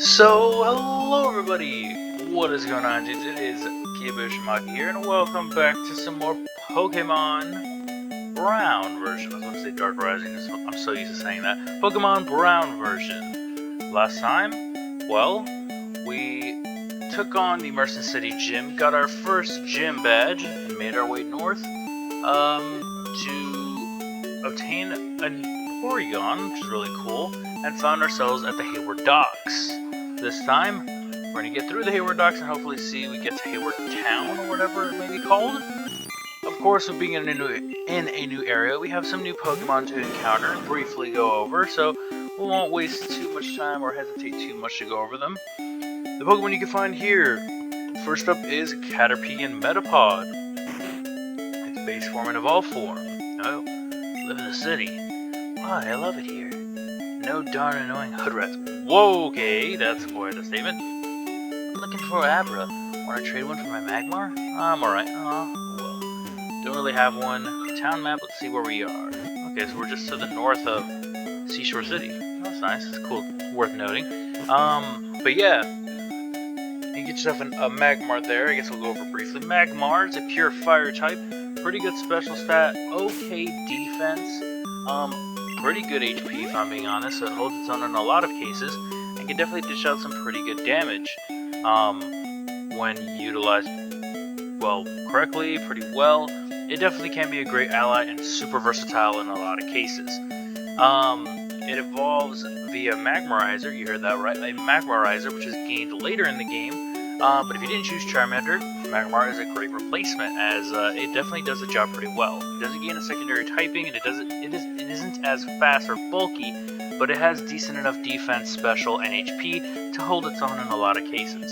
So, hello everybody! What is going on, dudes? It is Kibishimaki here, and welcome back to some more Pokemon Brown version. I was going to say Dark Rising, I'm so used to saying that. Pokemon Brown version. Last time, well, we took on the Merchant City Gym, got our first gym badge, and made our way north to obtain a Porygon, which is really cool, and found ourselves at the Hayward Docks. This time, we're going to get through the Hayward Docks and hopefully see we get to Hayward Town, or whatever it may be called. Of course, with being in a new area, we have some new Pokemon to encounter and briefly go over, so we won't waste too much time or hesitate too much to go over them. The Pokemon you can find here, first up is Caterpie and Metapod. Its base form and evolved form. Oh, live in the city. Why, I love it here. No darn annoying hood rats. Whoa, okay, that's quite a statement. I'm looking for Abra. Want to trade one for my Magmar? I'm alright. Well. Don't really have one. Town map, let's see where we are. Okay, so we're just to the north of Seashore City. That's nice, it's cool, worth noting. But yeah. You get yourself a Magmar there, I guess we'll go over briefly. Magmar is a pure fire type. Pretty good special stat, okay defense. Pretty good HP if I'm being honest, so it holds its own in a lot of cases, and can definitely dish out some pretty good damage when utilized, well, correctly, pretty well. It definitely can be a great ally and super versatile in a lot of cases. It evolves via Magmarizer, you heard that right, a Magmarizer, which is gained later in the game, but if you didn't choose Charmander, Magmar is a great replacement, as it definitely does the job pretty well. It doesn't gain a secondary typing, and it isn't as fast or bulky, but it has decent enough defense, special, and HP to hold its own in a lot of cases.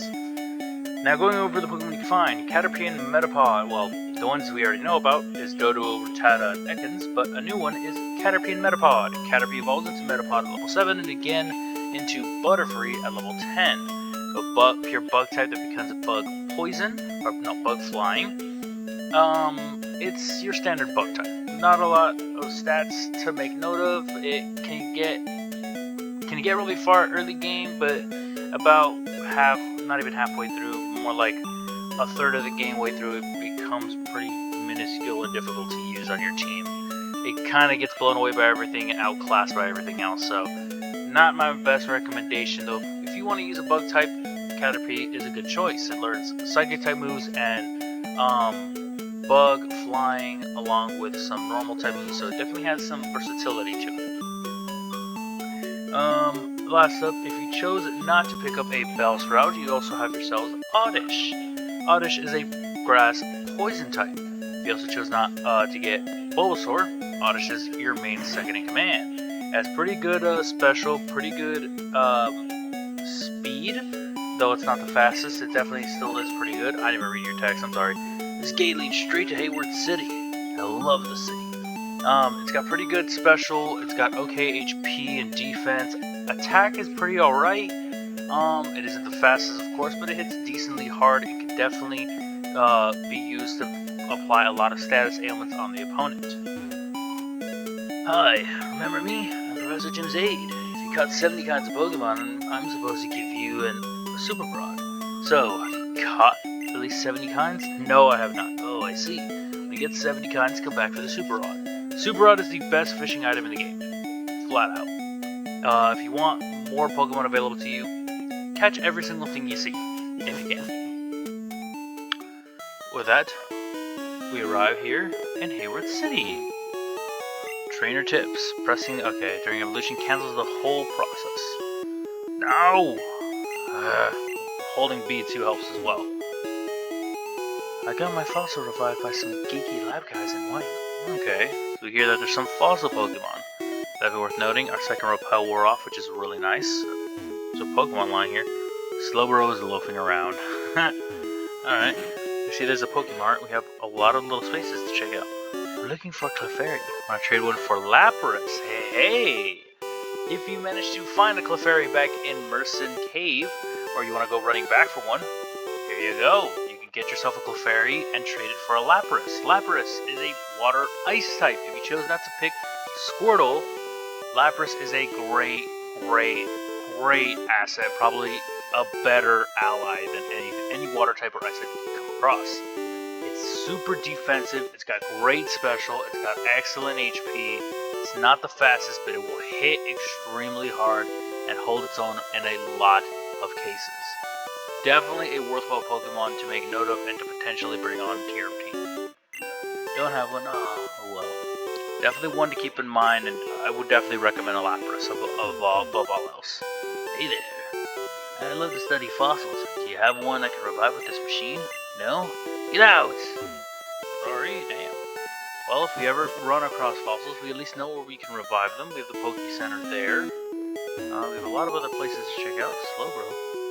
Now going over the Pokemon you can find, Caterpie and Metapod, well, the ones we already know about is Doduo, Rattata, and Ekans, but a new one is Caterpie and Metapod. Caterpie evolves into Metapod at level 7, and again into Butterfree at level 10. A pure bug type that becomes a bug poison, or no, bug flying. It's your standard bug type. Not a lot of stats to make note of. It can get really far early game, but about not even halfway through, more like a third of the game way through, it becomes pretty minuscule and difficult to use on your team. It kind of gets blown away by everything and outclassed by everything else, so not my best recommendation though. If you want to use a bug type, Caterpie is a good choice. It learns psychic type moves and bug, flying, along with some normal type moves, so it definitely has some versatility to it. Last up, if you chose not to pick up a Bellsprout, you also have yourselves Oddish. Oddish is a grass poison type. If you also chose not to get Bulbasaur, Oddish is your main second in command. It has pretty good special, pretty good speed. Though it's not the fastest, it definitely still is pretty good. I didn't even read your text, I'm sorry. This gate leads straight to Hayward City. I love the city. It's got pretty good special, it's got okay HP and defense. Attack is pretty alright. It isn't the fastest, of course, but it hits decently hard and can definitely be used to apply a lot of status ailments on the opponent. Hi, remember me? I'm Professor Jim's aide. If you caught 70 kinds of Pokemon, I'm supposed to give you a Super Rod. So, have you caught at least 70 kinds? No, I have not. Oh, I see. When you get 70 kinds, come back for the Super Rod. Super Rod is the best fishing item in the game. Flat out. If you want more Pokemon available to you, catch every single thing you see, if you can. With that, we arrive here in Hayward City. Trainer tips. Pressing OK during evolution cancels the whole process. No! Holding B2 helps as well. I got my fossil revived by some geeky lab guys in white. Okay, so we hear that there's some fossil Pokemon. That'd be worth noting. Our second repel wore off, which is really nice. There's a Pokemon line here. Slowbro is loafing around. Alright, you see there's a Pokemart. We have a lot of little spaces to check out. We're looking for Clefairy. Want to trade one for Lapras? Hey! If you manage to find a Clefairy back in Merson Cave, or you want to go running back for one, here you go. You can get yourself a Clefairy and trade it for a Lapras. Lapras is a water ice type. If you chose not to pick Squirtle, Lapras is a great great asset, probably a better ally than any water type or ice type you can come across. It's super defensive, it's got great special, it's got excellent HP, it's not the fastest, but it will hit extremely hard and hold its own in a lot of cases. Definitely a worthwhile Pokemon to make note of and to potentially bring on to your team. Don't have one? Oh well. Definitely one to keep in mind, and I would definitely recommend Lapras above all else. Hey there. I love to study fossils. Do you have one I can revive with this machine? No? Get out! Sorry, damn. Well, if we ever run across fossils, we at least know where we can revive them. We have the Poke Center there. We have a lot of other places to check out. Slowbro.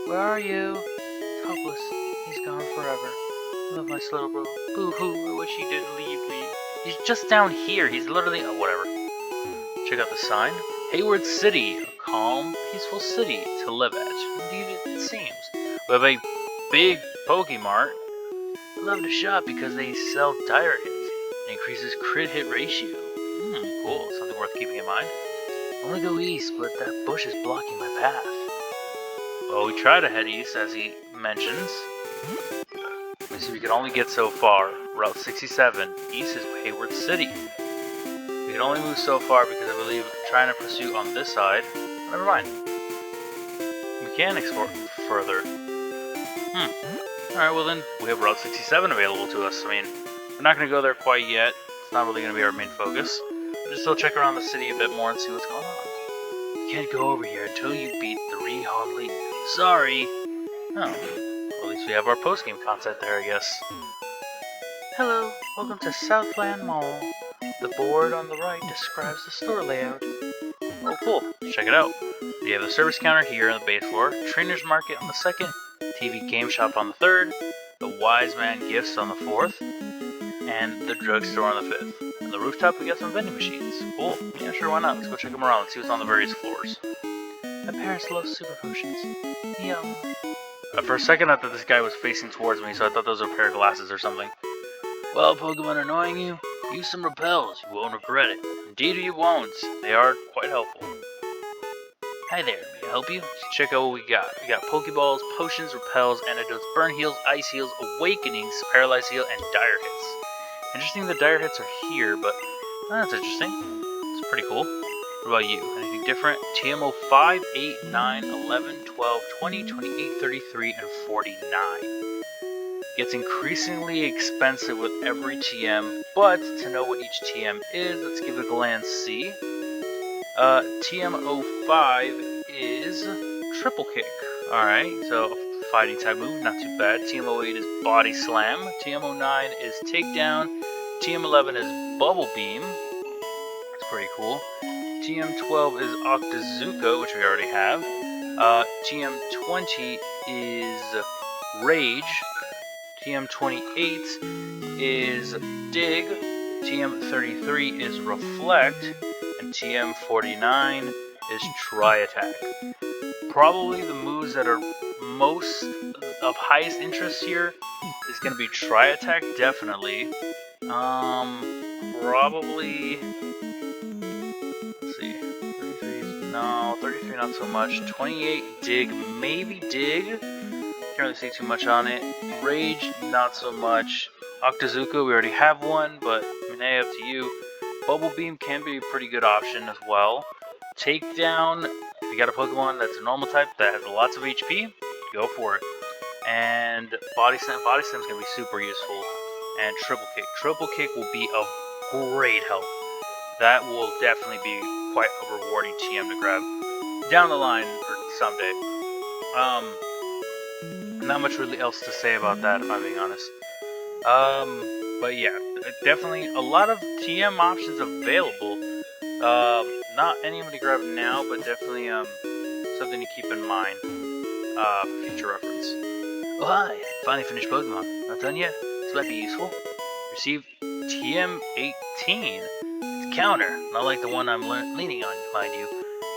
Where are you? It's hopeless. He's gone forever. I love my Slowbro. Boo-hoo, I wish he didn't leave me. He's just down here. He's literally... oh, whatever. Check out the sign. Hayward City. A calm, peaceful city to live at. Indeed it seems. We have a big Pokemart. I love to shop because they sell dire hits. It increases crit hit ratio. Cool. Something worth keeping in mind. I want to go east, but that bush is blocking my path. Well, we try to head east, as he mentions. We see we can only get so far. Route 67, east is Hayward City. We can only move so far because I believe trying to pursue on this side. Never mind. We can explore further. Alright, well then, we have Route 67 available to us. I mean, we're not going to go there quite yet. It's not really going to be our main focus. We'll just still check around the city a bit more and see what's going on. You can't go over here until you beat 3 on lead. Sorry. Oh, well, at least we have our post-game content there, I guess. Hello, welcome to Southland Mall. The board on the right describes the store layout. Oh, cool. Let's check it out. We have the service counter here on the base floor, Trainer's Market on the second, TV Game Shop on the third, the Wise Man Gifts on the fourth, and the drugstore on the fifth. On the rooftop, we got some vending machines. Cool. Yeah, sure, why not? Let's go check them around and see what's on the various floors. My parents love super potions. Yum. For a second, I thought this guy was facing towards me, so I thought those were a pair of glasses or something. Well, Pokemon annoying you? Use some repels. You won't regret it. Indeed you won't. They are quite helpful. Hi there. May I help you? Let's check out what we got. We got Pokeballs, Potions, Repels, Antidotes, Burn Heals, Ice Heals, Awakenings, Paralyze Heal, and Dire Hits. Interesting the Dire Hits are here, but that's interesting. It's pretty cool. What about you? Anything different? TMO 5, 8, 9, 11, 12, 20, 28, 33, and 49. Gets increasingly expensive with every TM, but to know what each TM is, let's give it a glance see. TM05 is Triple Kick. Alright, so fighting type move, not too bad. TM08 is Body Slam. TM09 is Takedown. TM11 is Bubble Beam. That's pretty cool. TM12 is Octazooka, which we already have. TM20 is Rage. TM28 is Dig, TM33 is Reflect, and TM49 is Tri-Attack. Probably the moves that are most of highest interest here is going to be Tri-Attack, definitely. Probably, let's see, 33, no, 33 not so much, 28 Dig, maybe Dig. Can't really say too much on it. Rage, not so much. Octazooka, we already have one, but I mean, hey, up to you. Bubble Beam can be a pretty good option as well. Takedown, if you got a Pokemon that's a normal type that has lots of HP, go for it. And Body Slam is going to be super useful. And Triple Kick. Triple Kick will be of great help. That will definitely be quite a rewarding TM to grab down the line or someday. Not much really else to say about that, if I'm being honest. But yeah, definitely a lot of TM options available. Not any I'm going to grab now, but definitely something to keep in mind for future reference. Oh hi, finally finished Pokemon. Not done yet? This might be useful. Receive TM18. It's Counter, not like the one I'm leaning on, mind you.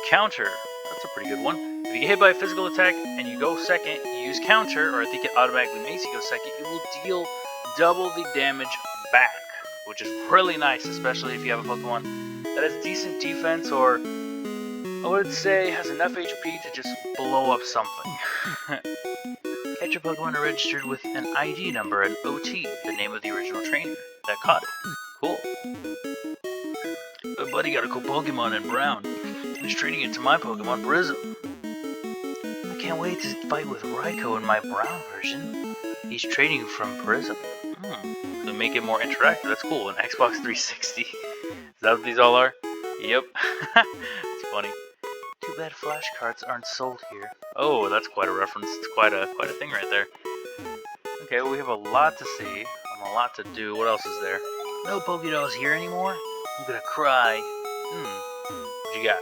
Counter, that's a pretty good one. If you get hit by a physical attack and you go second, you use Counter, or I think it automatically makes you go second, it will deal double the damage back, which is really nice, especially if you have a Pokemon that has decent defense or I would say has enough HP to just blow up something. Catch your Pokemon are registered with an ID number and OT, the name of the original trainer that caught it. Cool. My buddy got a cool Pokemon in Brown. He's trading it to my Pokemon Prism. I can't wait to fight with Raikou in my Brown version. He's trading from Prism. So make it more interactive. That's cool. An Xbox 360. Is that what these all are? Yep. It's funny. Too bad flashcards aren't sold here. Oh, that's quite a reference. It's quite a thing right there. Okay, well, we have a lot to see. A lot to do. What else is there? No Pokédolls here anymore? I'm gonna cry. What you got?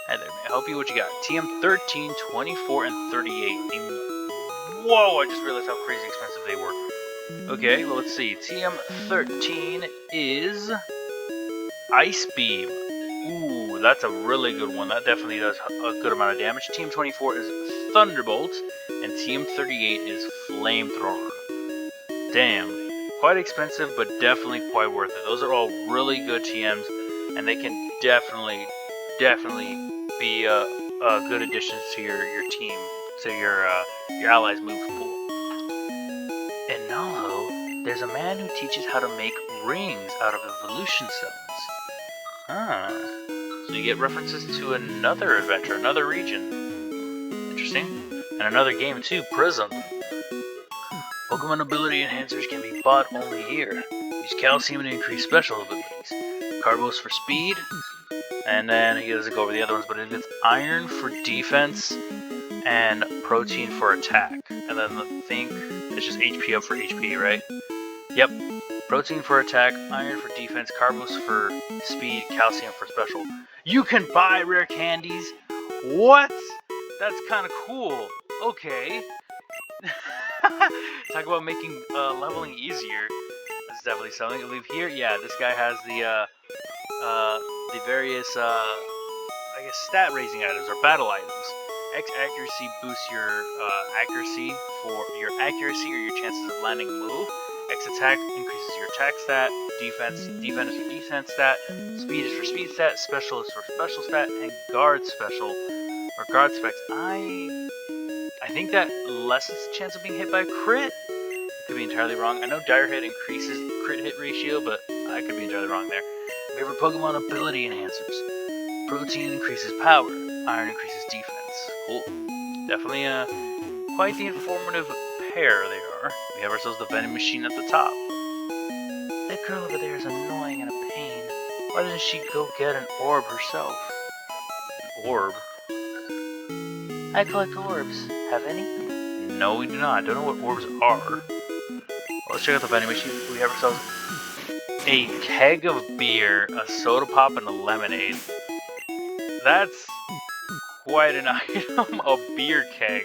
Hi there, man. Help you. What you got? TM 13, 24, and 38. Whoa! I just realized how crazy expensive they were. Okay, well, let's see. TM 13 is Ice Beam. Ooh, that's a really good one. That definitely does a good amount of damage. Team 24 is Thunderbolt, and Team 38 is Flamethrower. Damn. Quite expensive, but definitely quite worth it. Those are all really good TMs, and they can definitely be good additions to your team, to your allies' move pool. In Nalho, there's a man who teaches how to make rings out of evolution cells. So you get references to another adventure, another region. Interesting. And another game too, Prism. Pokemon ability enhancers can be bought only here. Use calcium to increase special abilities. Carbos for speed. And then he doesn't go over the other ones, but it gets iron for defense and protein for attack. And then I think it's just HP up for HP, right? Yep. Protein for attack, iron for defense, carbos for speed, calcium for special. You can buy rare candies? What? That's kind of cool. Okay. Talk about making leveling easier. That's definitely something. I believe here, yeah, this guy has the various, I guess, stat raising items or battle items. X accuracy boosts your accuracy or your chances of landing a move. X attack increases your attack stat. Defense is your defense stat. Speed is for speed stat. Special is for special stat. And guard special or guard specs. I think that lessens the chance of being hit by a crit. I could be entirely wrong. I know Dire Hit increases crit hit ratio, but I could be entirely wrong there. Favorite Pokemon ability enhancers. Protein increases power. Iron increases defense. Cool. Definitely quite the informative pair they are. We have ourselves the vending machine at the top. That girl over there is annoying and a pain. Why doesn't she go get an orb herself? An orb? I collect orbs. Have any? No, we do not. I don't know what orbs are. Well, let's check out the vending machine. We have ourselves a keg of beer, a soda pop, and a lemonade. That's quite an item. A beer keg.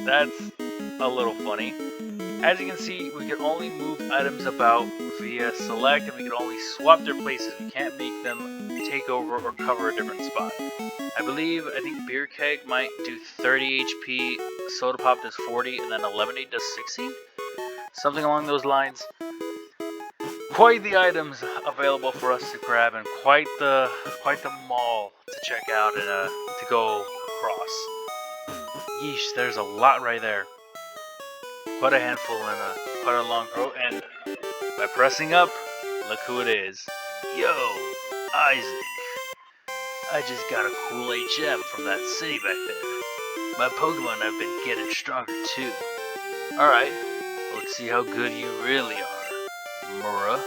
That's a little funny. As you can see, we can only move items about via select, and we can only swap their places. We can't make them take over or cover a different spot. I think beer keg might do 30 HP, soda pop does 40, and then a lemonade does 60? Something along those lines. Quite the items available for us to grab, and quite the mall to check out and to go across. Yeesh, there's a lot right there. Quite a handful and quite a long row, and by pressing up, look who it is. Yo, Isaac. I just got a cool HM from that city back there. My Pokemon have been getting stronger too. Alright, let's see how good you really are, Mura.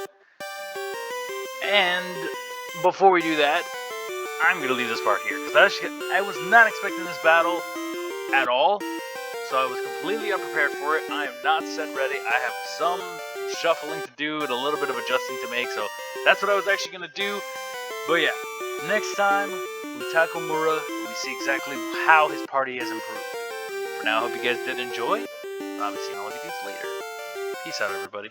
And before we do that, I'm going to leave this part here, because I was not expecting this battle at all, so I was completely unprepared for it. I am not set ready. I have some shuffling to do and a little bit of adjusting to make, so that's what I was actually going to do. But yeah, next time we tackle Mura, we see exactly how his party has improved. For now, I hope you guys did enjoy. I'll be seeing all of you guys later. Peace out, everybody.